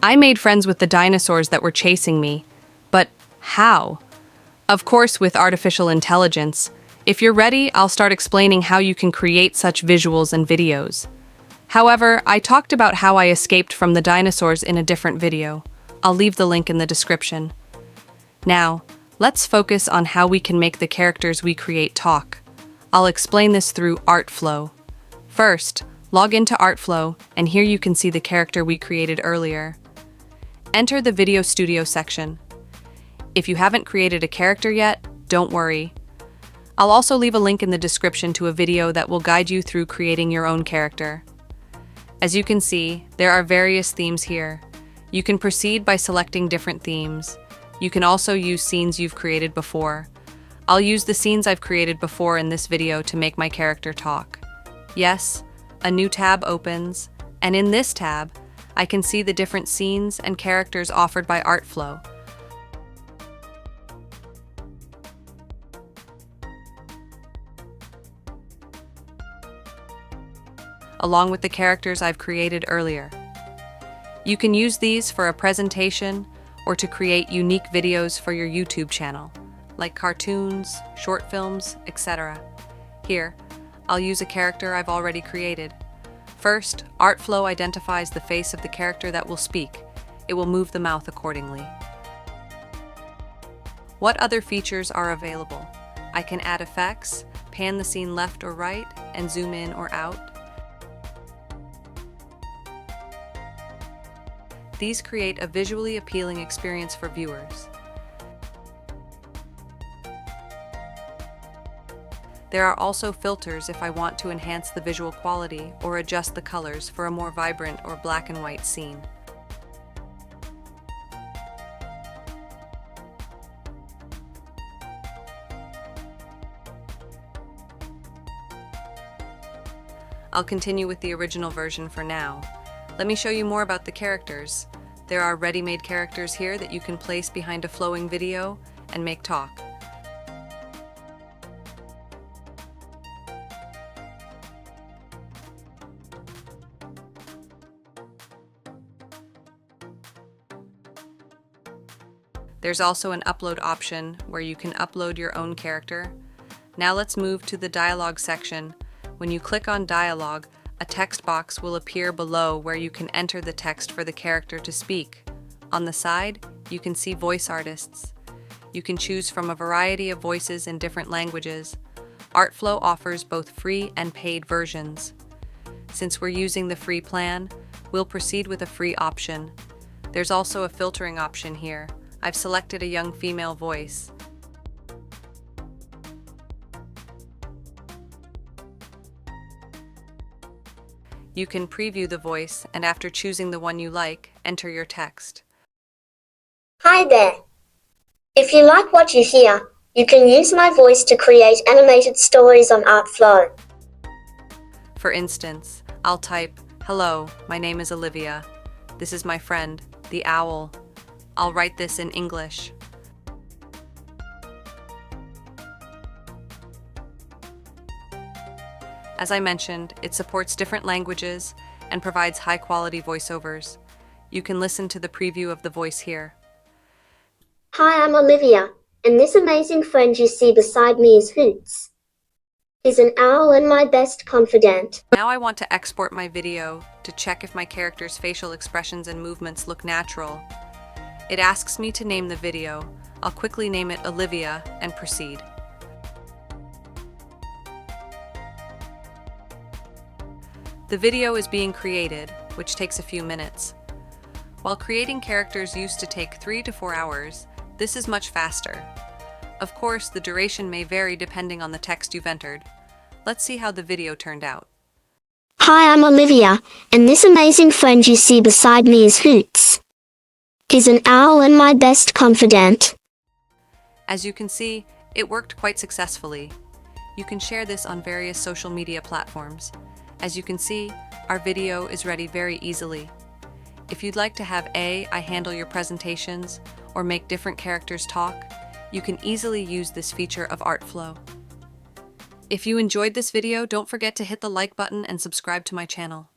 I made friends with the dinosaurs that were chasing me. But how? Of course, with artificial intelligence. If you're ready, I'll start explaining how you can create such visuals and videos. However, I talked about how I escaped from the dinosaurs in a different video. I'll leave the link in the description. Now, let's focus on how we can make the characters we create talk. I'll explain this through ARTFLOW. First, log into ARTFLOW, and here you can see the character we created earlier. Enter the Video Studio section. If you haven't created a character yet, don't worry. I'll also leave a link in the description to a video that will guide you through creating your own character. As you can see, there are various themes here. You can proceed by selecting different themes. You can also use scenes you've created before. I'll use the scenes I've created before in this video to make my character talk. Yes, a new tab opens, and in this tab, I can see the different scenes and characters offered by ARTFLOW. Along with the characters I've created earlier. You can use these for a presentation or to create unique videos for your YouTube channel, like cartoons, short films, etc. Here, I'll use a character I've already created. First, ARTFLOW identifies the face of the character that will speak. It will move the mouth accordingly. What other features are available? I can add effects, pan the scene left or right, and zoom in or out. These create a visually appealing experience for viewers. There are also filters if I want to enhance the visual quality or adjust the colors for a more vibrant or black and white scene. I'll continue with the original version for now. Let me show you more about the characters. There are ready-made characters here that you can place behind a flowing video and make talk. There's also an upload option where you can upload your own character. Now let's move to the dialogue section. When you click on dialogue, a text box will appear below where you can enter the text for the character to speak. On the side, you can see voice artists. You can choose from a variety of voices in different languages. ARTFLOW offers both free and paid versions. Since we're using the free plan, we'll proceed with a free option. There's also a filtering option here. I've selected a young female voice. You can preview the voice, and after choosing the one you like, enter your text. Hi there. If you like what you hear, you can use my voice to create animated stories on ARTFLOW. For instance, I'll type, "Hello, my name is Olivia. This is my friend, the owl." I'll write this in English. As I mentioned, it supports different languages and provides high-quality voiceovers. You can listen to the preview of the voice here. Hi, I'm Olivia, and this amazing friend you see beside me is Hoots. He's an owl and my best confidant. Now I want to export my video to check if my character's facial expressions and movements look natural. It asks me to name the video. I'll quickly name it Olivia and proceed. The video is being created, which takes a few minutes. While creating characters used to take 3 to 4 hours, this is much faster. Of course, the duration may vary depending on the text you've entered. Let's see how the video turned out. Hi, I'm Olivia, and this amazing friend you see beside me is Hoots. He's an owl and my best confidant. As you can see, it worked quite successfully. You can share this on various social media platforms. As you can see, our video is ready very easily. If you'd like to have I handle your presentations or make different characters talk, you can easily use this feature of ARTFLOW. If you enjoyed this video, don't forget to hit the like button and subscribe to my channel.